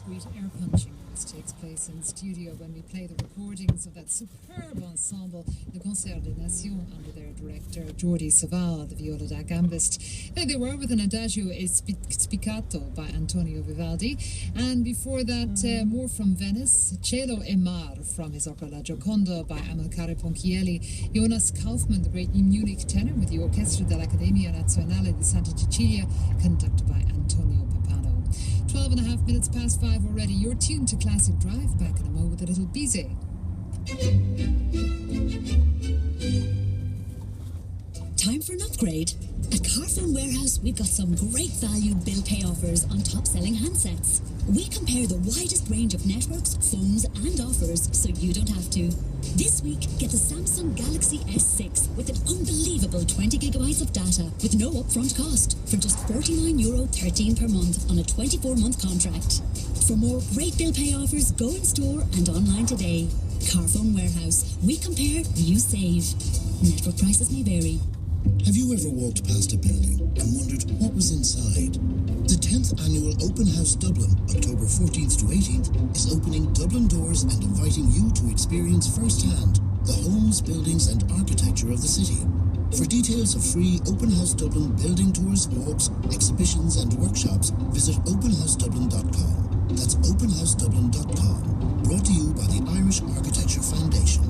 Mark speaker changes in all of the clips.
Speaker 1: sweet air punching noise takes place in studio when we play the recordings of that superb ensemble, the Concert des Nations, under their director Jordi Savall, the viola da gambist. There they were with an Adagio e Spiccato by Antonio Vivaldi, and before that more from Venice, Cielo e Mar from his opera La Gioconda by Amilcare Ponchielli, Jonas Kaufmann, the great Munich tenor, with the Orchestra dell'Accademia Nazionale di Santa Cecilia, conducted by Antonio Papano. 12 and a half minutes past 5 already. You're tuned to Classic Drive. Back in a moment with a little Bizet.
Speaker 2: Time for an upgrade? At Carphone Warehouse, we've got some great value bill pay offers on top-selling handsets. We compare the widest range of networks, phones and offers so you don't have to. This week, get the Samsung Galaxy S6 with an unbelievable 20 gigabytes of data with no upfront cost for just €49.13 per month on a 24-month contract. For more great bill pay offers, go in store and online today. Carphone Warehouse. We compare, you save. Network prices may vary.
Speaker 3: Have you ever walked past a building and wondered what was inside? The 10th annual Open House Dublin, October 14th to 18th, is opening Dublin doors and inviting you to experience firsthand the homes, buildings and architecture of the city. For details of free Open House Dublin building tours, walks, exhibitions and workshops, visit openhousedublin.com. That's openhousedublin.com. Brought to you by the Irish Architecture Foundation.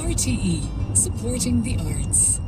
Speaker 4: RTE, supporting the arts.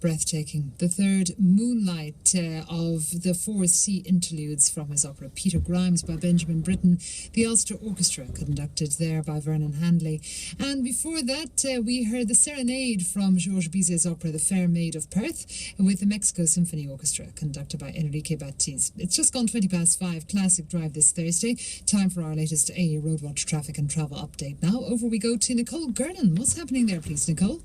Speaker 1: breathtaking. The third Moonlight of the four sea interludes from his opera Peter Grimes by Benjamin Britten, the Ulster Orchestra conducted there by Vernon Handley. And before that we heard the Serenade from Georges Bizet's opera The Fair Maid of Perth with the Mexico Symphony Orchestra conducted by Enrique Batiz. It's just gone 5:20. Classic Drive this Thursday. Time for our latest AA Roadwatch traffic and travel update now. Over we go to Nicole Gernon. What's happening there, please, Nicole?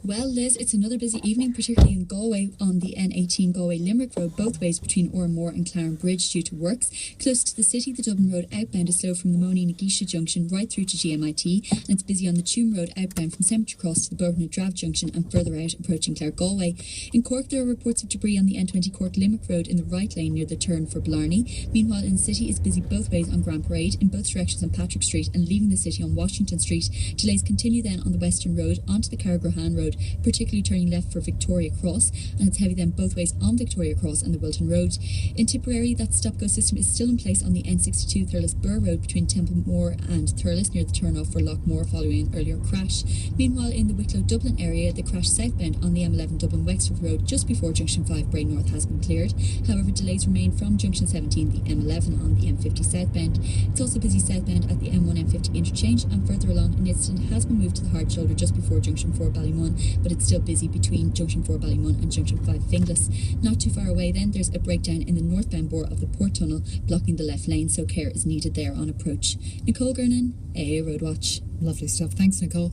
Speaker 5: Well, Liz, it's another busy evening, particularly in Galway on the N18 Galway-Limerick Road, both ways between Ormore and Claren Bridge due to works. Close to the city, the Dublin Road outbound is slow from the Money-Nagisha junction right through to GMIT, and it's busy on the Tuam Road outbound from Cemetery Cross to the Bournemouth junction and further out approaching Clare Galway. In Cork, there are reports of debris on the N20 Cork-Limerick Road in the right lane near the turn for Blarney. Meanwhile, in the city, it's busy both ways on Grand Parade, in both directions on Patrick Street, and leaving the city on Washington Street. Delays continue then on the Western Road onto the Carrigrohan Road, particularly turning left for Victoria Cross, and it's heavy then both ways on Victoria Cross and the Wilton Road. In Tipperary, that stop-go system is still in place on the N62 Thurles-Burr Road between Templemore and Thurles near the turn-off for Lochmore following an earlier crash. Meanwhile, in the Wicklow Dublin area, the crash southbound on the M11 Dublin Wexford Road just before Junction 5 Bray North has been cleared. However, delays remain from Junction 17, the M11 on the M50 southbound. It's also busy southbound at the M1 M50 interchange, and further along, an incident has been moved to the hard shoulder just before Junction 4 Ballymun, but it's still busy between Junction 4 Ballymun and Junction 5 Finglas. Not too far away then, there's a breakdown in the northbound bore of the Port Tunnel, blocking the left lane, so care is needed there on approach. Nicole Gernon, AA Roadwatch.
Speaker 1: Lovely stuff. Thanks, Nicole.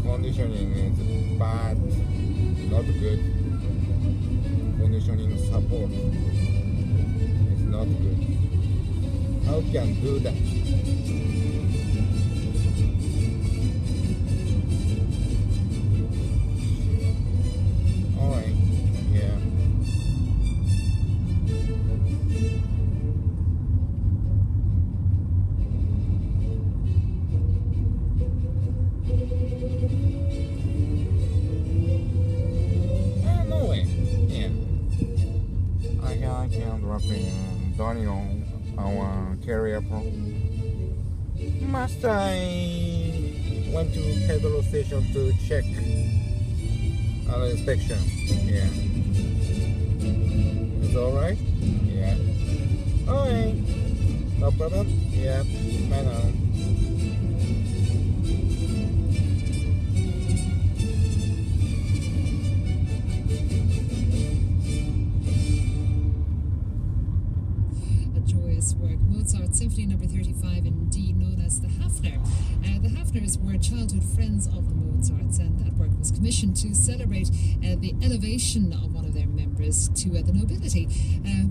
Speaker 6: Conditioning is bad, not good. Conditioning support is not good. How can do that? Alright, yeah. No way. Yeah. I can drop in Daniel, our carrier pro. Must I, went to petrol station to check inspection. Yeah. It's alright? Yeah. Alright. No problem? Yeah. Bye now.
Speaker 1: Work, Mozart's Symphony No. 35 in D, known as the Hafner. The Hafners were childhood friends of the Mozarts, and that work was commissioned to celebrate the elevation of one of their members to the nobility.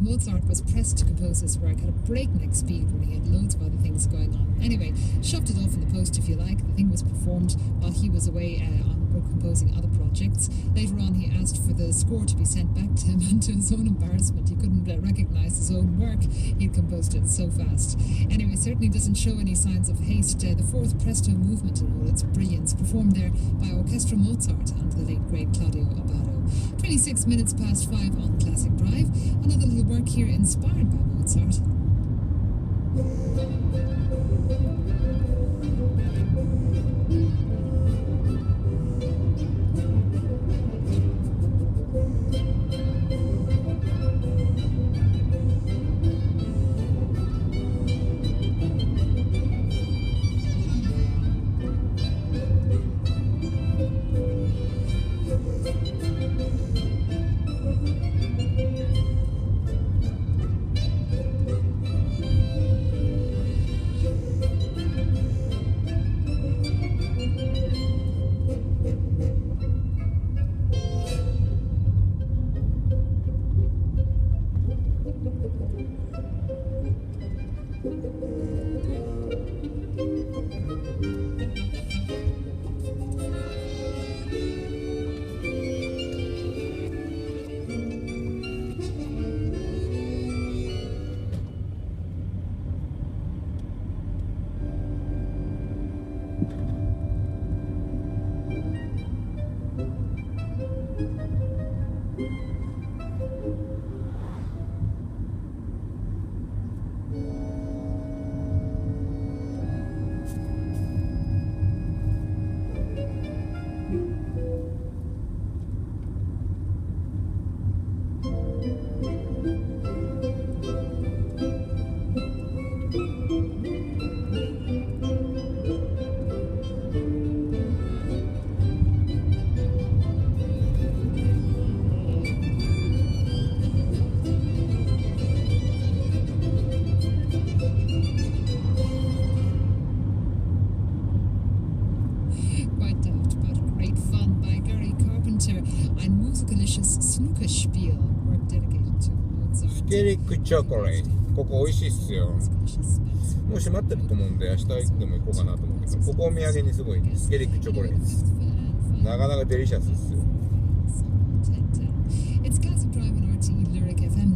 Speaker 1: Mozart was pressed to compose this work at a breakneck speed when he had loads of other things going on. Anyway, shoved it off in the post if you like. The thing was performed while he was away on composing other projects. Later on, he asked for the score to be sent back to him, and to his own embarrassment, he couldn't recognize his own work. He'd composed it so fast. Anyway, certainly doesn't show any signs of haste. The fourth presto movement in all its brilliance, performed there by Orchestra Mozart and the late great Claudio Abbado. 26 minutes past 5 on Classic Drive. Another little work here inspired by Mozart.
Speaker 6: スケリックチョコレート、ここ美味しいっすよ。もう閉まってると思うんで明日でも行こうかなと思うけど、ここお土産にすごいスケリックチョコレートです。なかなかデリシャスですよ。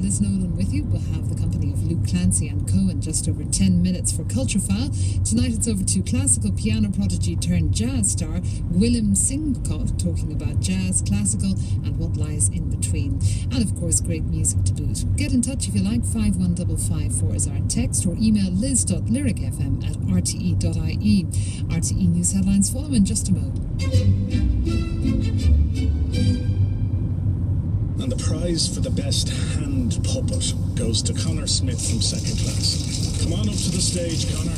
Speaker 1: Liz Nolan with you. We'll have the company of Luke Clancy and Co. in just over 10 minutes for Culture File. Tonight it's over to classical piano prodigy turned jazz star Willem Singcott, talking about jazz, classical and what lies in between. And of course great music to boot. Get in touch if you like. 51554 is our text, or email liz.lyricfm@rte.ie. RTE News headlines follow in just a moment.
Speaker 7: And the prize for the best hand puppet goes to Connor Smith from second class. Come on up to the stage, Connor.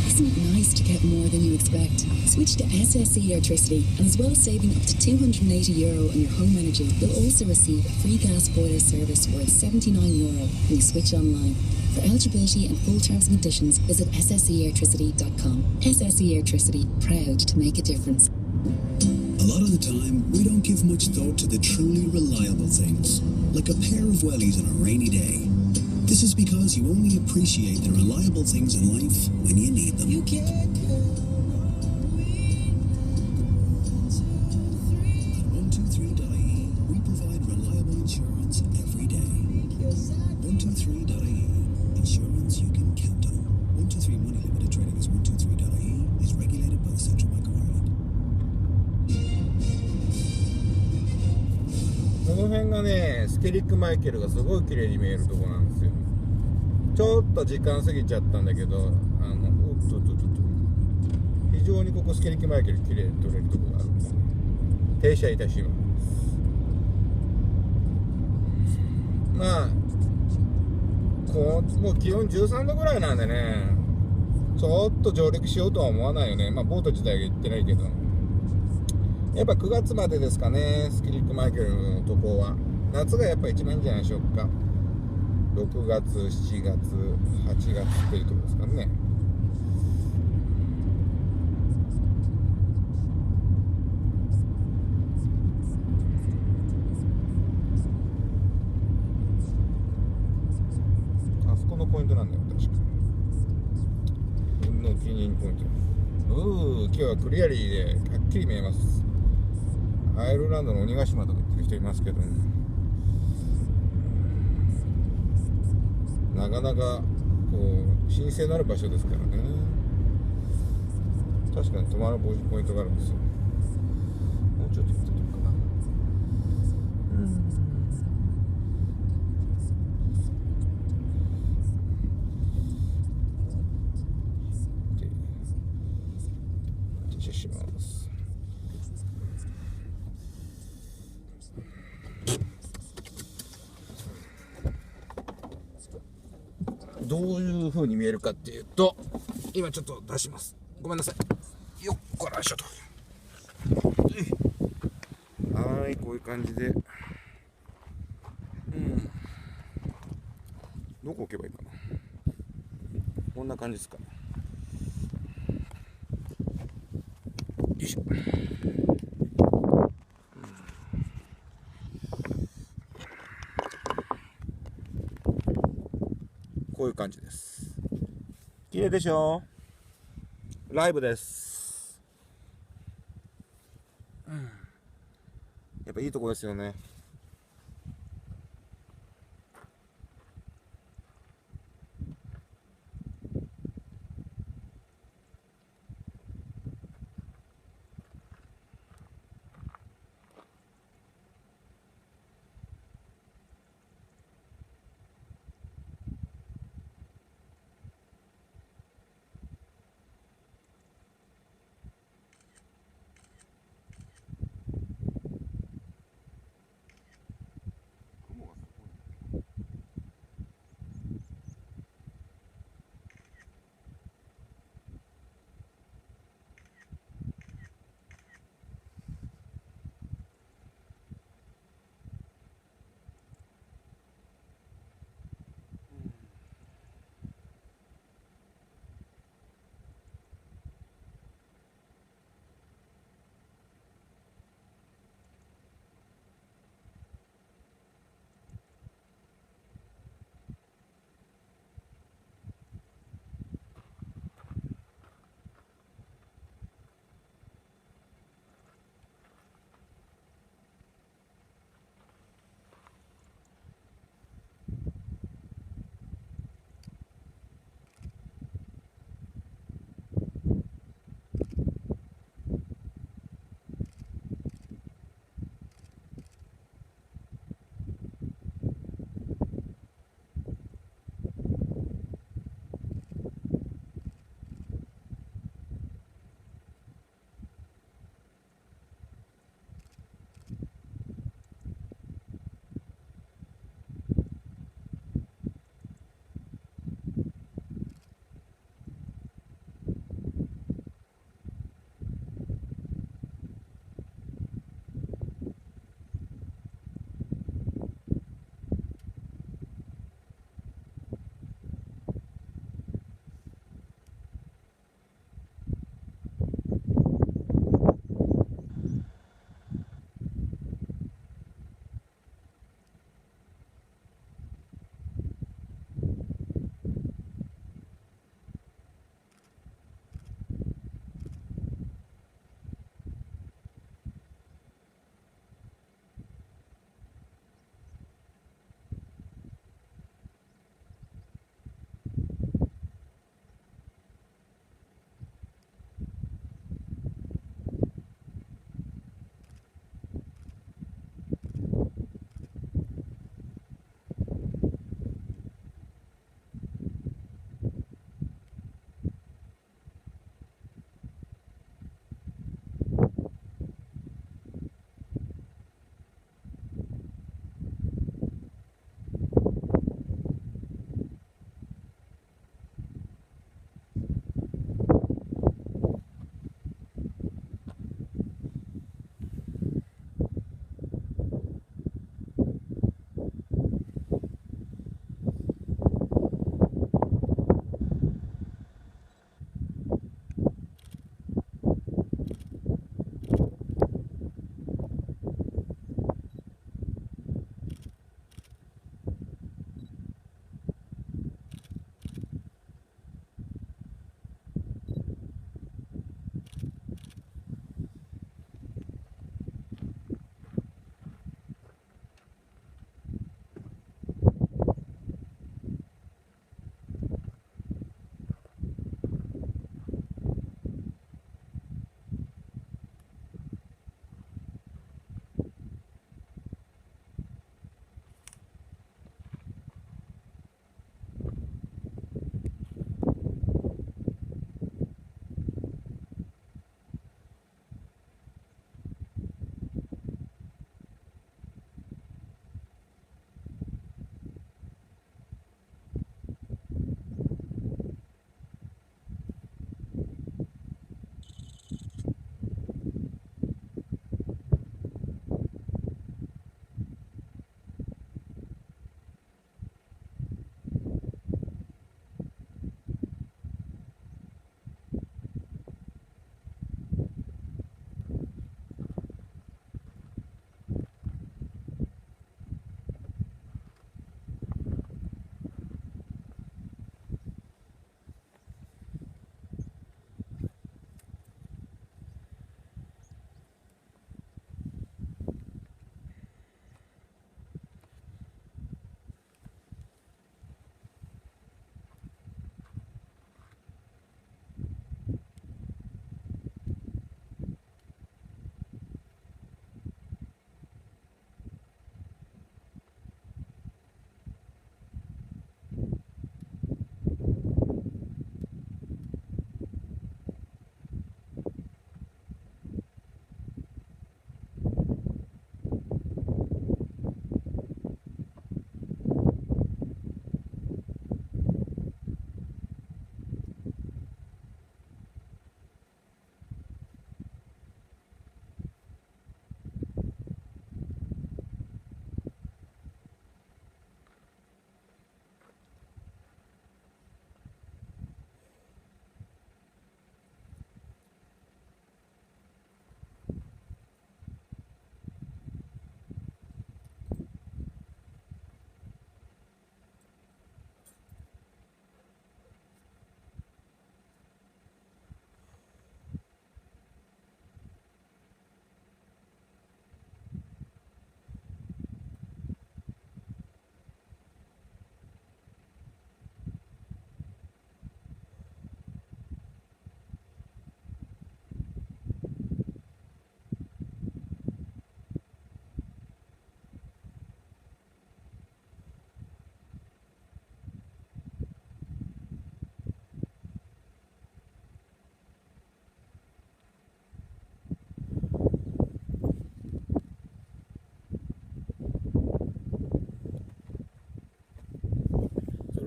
Speaker 8: Isn't it nice to get more than you expect? Switch to SSE Electricity, and as well as saving up to €280 on your home energy, you'll also receive a free gas boiler service worth €79 when you switch online. For eligibility and full terms and conditions, visit sseelectricity.com. SSE Electricity, proud to make a difference.
Speaker 3: A lot of the time, we don't give much thought to the truly reliable things, like a pair of wellies on a rainy day. This is because you only appreciate the reliable things in life when you need them. You can't At 123.ie, we provide reliable insurance every day. 123.ie, insurance you can count on. 123 Money Limited Trading as 123.ie is regulated by the Central Bank of Ireland.
Speaker 6: この辺がね、スケリックマイケルがすごい綺麗に見えるところなんですよ。ちちょっと時間過ぎちゃったんだけど、非常にここスケリキマイケル綺麗に撮れるところがあるんで停車いたします。まあもう気温13度ぐらいなんでね、ちょっと上陸しようとは思わないよね。まあボート自体が行ってないけど、やっぱ9月までですかね、スケリックマイケルのとこは。夏がやっぱ一番いいんじゃないでしょうか。6月、7月、8月っていうところですかね。あそこのポイントなんだよ、確か。運のお気に入りポイント。今日はクリアリーではっきり見えます。アイルランドの鬼ヶ島とか言ってる人いますけど、なかなかこう神聖のある場所ですからね。確かに泊まるポイントがあるんですよ。もうちょっと行ってとこかな。停車します。どういう風に見えるかっていうと、今ちょっと出します。ごめんなさい。よっこらしょと。はい、こういう感じで。どこ置けばいいかな。こんな感じですかね。よいしょ。こういう感じです。綺麗でしょ。ライブです。やっぱいいとこですよね。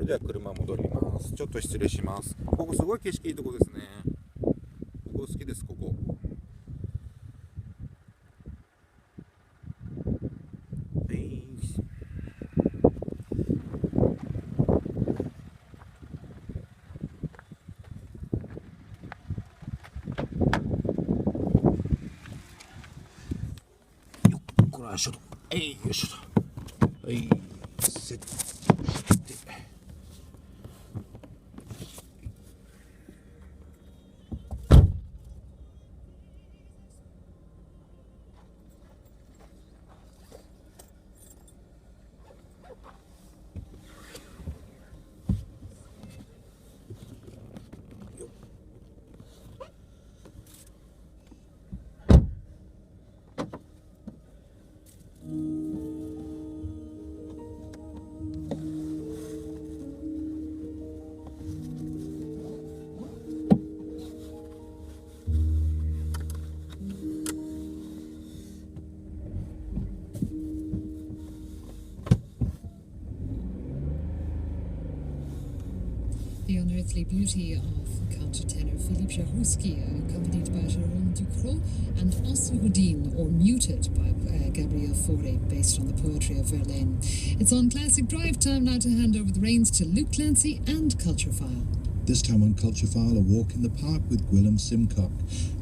Speaker 6: れでは車戻ります。ちょっと失礼します。ここすごい景色いいとこですね。僕好きです、ここ。よいしょと、よいしょと、セット。
Speaker 1: The unearthly beauty of countertenor Philippe Jarouski, accompanied by Jérôme Ducrot, and Oslo Houdin, or Muted, by Gabriel Fauré, based on the poetry of Verlaine. It's on Classic Drive. Time now to hand over the reins to Luke Clancy and Culture File.
Speaker 9: This time on Culture File, a walk in the park with Gwilym Simcock.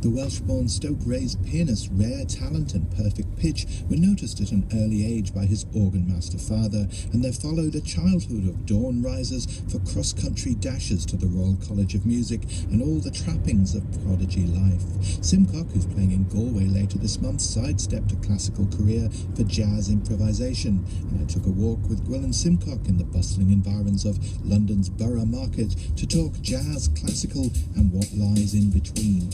Speaker 9: The Welsh-born Stoke-raised pianist's rare talent and perfect pitch were noticed at an early age by his organ-master father, and there followed a childhood of dawn risers for cross-country dashes to the Royal College of Music and all the trappings of prodigy life. Simcock, who's playing in Galway later this month, sidestepped a classical career for jazz improvisation, and I took a walk with Gwilym Simcock in the bustling environs of London's Borough Market to talk jazz, classical, and what lies in between.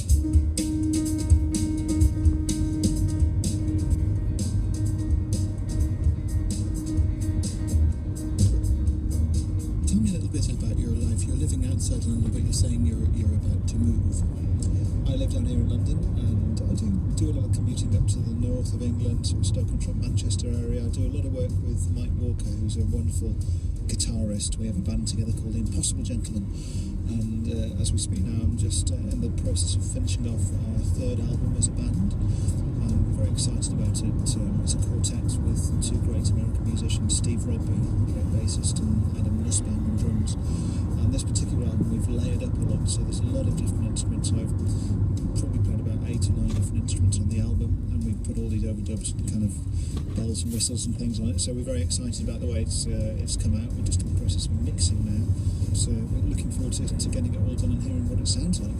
Speaker 9: Tell me a little bit about your life. You're living outside London, but you're saying you're about to move.
Speaker 10: I live down here in London, and I do a lot of commuting up to the north of England, sort of Stoke-on-Trent, Manchester area. I do a lot of work with Mike Walker, who's a wonderful guitarist. We have a band together called The Impossible Gentlemen, and as we speak now, I'm just in the process of finishing off our third album as a band. We're very excited about it. It's a quartet with two great American musicians, Steve Rodby, a great bassist, and Adam Nussbaum on drums. And this particular album we've layered up a lot, so there's a lot of different instruments. I've probably played about 8 or 9 different instruments on the album, and we've put all these overdubs and kind of bells and whistles and things on it, so we're very excited about the way it's come out. We're just in the process of mixing now, so we're looking forward to getting it all done and hearing what it sounds like.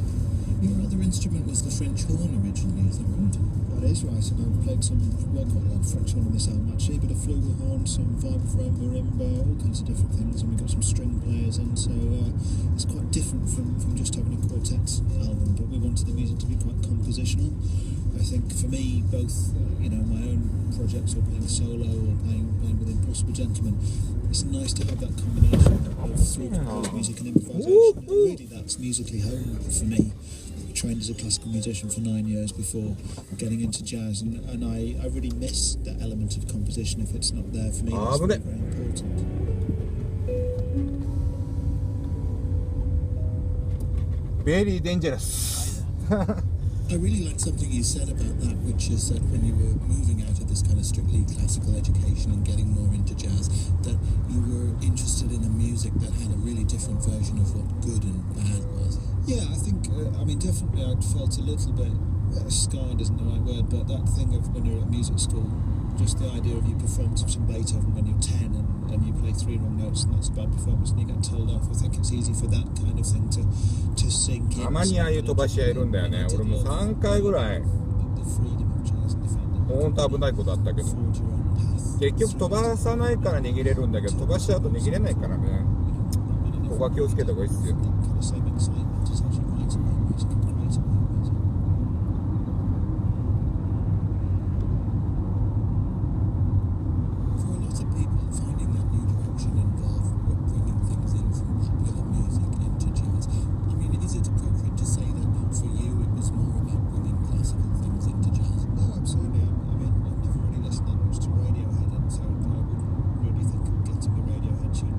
Speaker 9: Your other instrument was the French horn originally, is that right?
Speaker 10: That is right, and I've played quite a lot of French horn on this album actually, a bit of flugelhorn, some vibraphone, marimba, all kinds of different things, and we've got some string players in, so it's quite different from just having a quartet album, but we wanted the music to be quite compositional. I think for me, both my own projects or playing solo or playing with Impossible Gentlemen, it's nice to have that combination of through composed music and improvisation. And really, that's musically home for me. I trained as a classical musician for 9 years before getting into jazz, and I really miss that element of composition. If it's not there for me, that's very, very important.
Speaker 6: Very dangerous.
Speaker 9: I really liked something you said about that, which is that when you were moving out of this kind of strictly classical education and getting more into jazz, that you were interested in a music that had a really different version of what good and bad was.
Speaker 10: Yeah, I think, definitely I felt a little bit scarred isn't the right word, but that thing of when you're at music school, just the idea of you perform some Beethoven when you're 10 and you play 3 wrong notes and that's a bad performance and you get told off. I think it's easy for that kind of thing to sink in.
Speaker 6: たまにああいう飛ばし屋いるんだよね。俺も3回ぐらいほんと危ないことあったけど、結局飛ばさないから握れるんだけど、飛ばしちゃうと握れないからね。ここは気をつけた方がいいっすよ。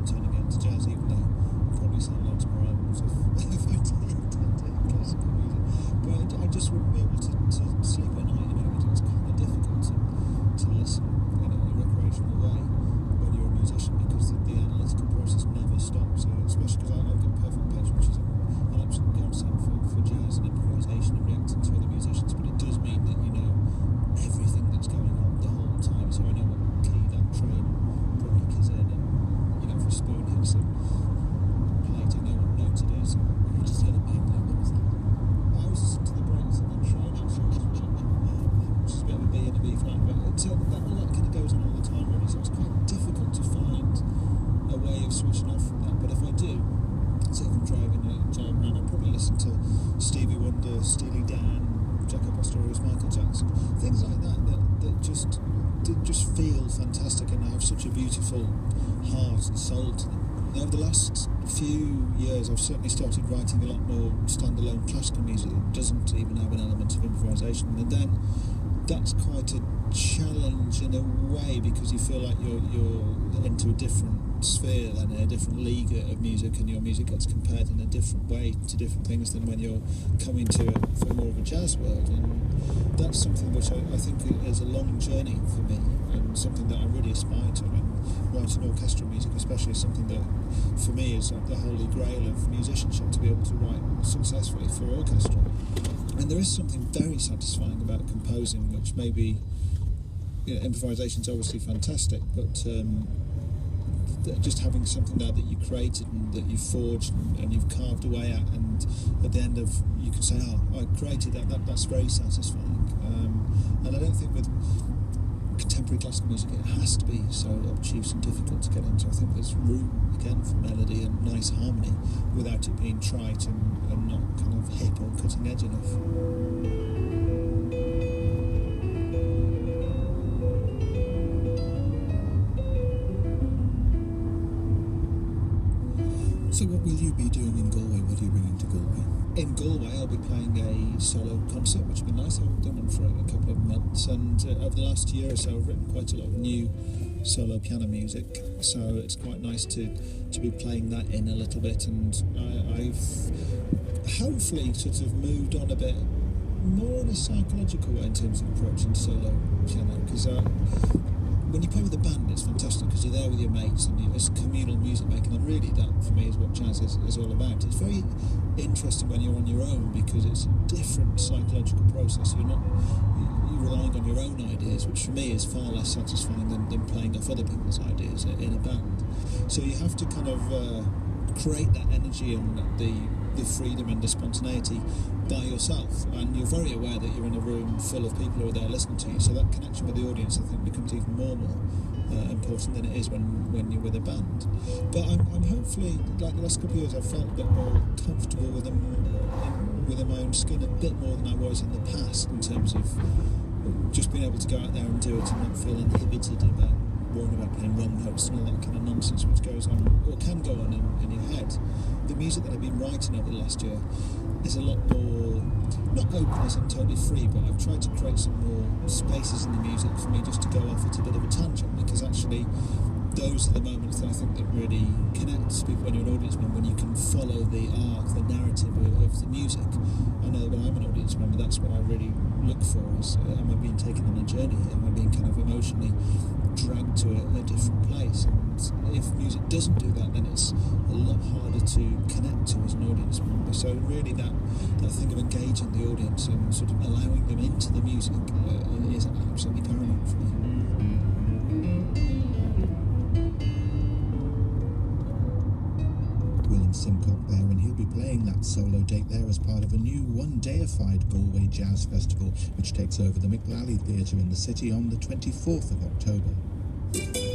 Speaker 10: Turning it into jazz, even though just wouldn't be able to sleep at night. It's kind of difficult to listen in a recreational way when you're a musician, because the analytical process never stops. So especially because I've got perfect pitch, which is an absolute godsend for jazz and improvisation and reacting to other musicians, but it does mean that you know everything that's going on the whole time. So I know what key that train break is in, and if a spoon hits a plate, I know what note it is.
Speaker 8: You just heard a bang there. What was that?
Speaker 10: I was listening to the breaks on the train actually, which is a bit of a B and a B flat, but all that kind of goes on all the time really, so it's quite difficult to find a way of switching off from that. But if I do, so if I'm driving around, I'll probably listen to Stevie Wonder, Steely Dan, Jaco Pastorius, Michael Jackson, things like that just feel fantastic and have such a beautiful heart and soul to them. Over the last few years, I've certainly started writing a lot more standalone classical music that doesn't even have an element of improvisation, and then that's quite a challenge in a way, because you feel like you're into a different sphere then, a different league of music, and your music gets compared in a different way to different things than when you're coming to it from more of a jazz world. And that's something which I think is a long journey for me, and something that I really aspire to. And writing orchestral music especially is something that for me is like the holy grail of musicianship, to be able to write successfully for orchestra. And there is something very satisfying about composing, which maybe improvisation is obviously fantastic, but just having something there that you created and that you forged and you've carved away at, and at the end of you can say, oh, I created that's very satisfying. And I don't think with contemporary classical music it has to be so obtuse and difficult to get into. I think there's room again for melody and nice harmony without it being trite and not kind of hip or cutting edge enough.
Speaker 9: So what will you be doing in Galway? What are you bringing to Galway?
Speaker 10: In Galway, I'll be playing a solo concert, which will be nice. I haven't done one for a couple of months, and over the last year or so, I've written quite a lot of new solo piano music. So it's quite nice to be playing that in a little bit, and I've hopefully sort of moved on a bit more in a psychological way in terms of approaching solo piano, because when you play with a band, it's fantastic because you're there with your mates and it's communal music making, and really that for me is what jazz is all about. It's very interesting when you're on your own because it's a different psychological process. You're relying on your own ideas, which for me is far less satisfying than playing off other people's ideas in a band. So you have to kind of create that energy and the freedom and the spontaneity by yourself, and you're very aware that you're in a room full of people who are there listening to you, so that connection with the audience I think becomes even more important than it is when you're with a band. But I'm hopefully, like the last couple of years, I've felt a bit more comfortable within my own skin, a bit more than I was in the past, in terms of just being able to go out there and do it and not feel inhibited about worrying about playing wrong notes and all that kind of nonsense which goes on or can go on in your head. The music that I've been writing over the last year is a lot more, not open as I'm totally free, but I've tried to create some more spaces in the music for me just to go off at a bit of a tangent, because actually those are the moments that I think that really connects people when you're an audience member, when you can follow the arc, the narrative of the music. I know that when I'm an audience member, that's what I really look for, is am I being taken on a journey? Am I being kind of emotionally dragged to a different place? And if music doesn't do that, then it's a lot harder to connect to as an audience member. So really that thing of engaging the audience and sort of allowing them into the music is absolutely paramount for me.
Speaker 9: Simcock there, and he'll be playing that solo date there as part of a new one-deified Galway Jazz Festival, which takes over the McLally Theatre in the city on the 24th of October.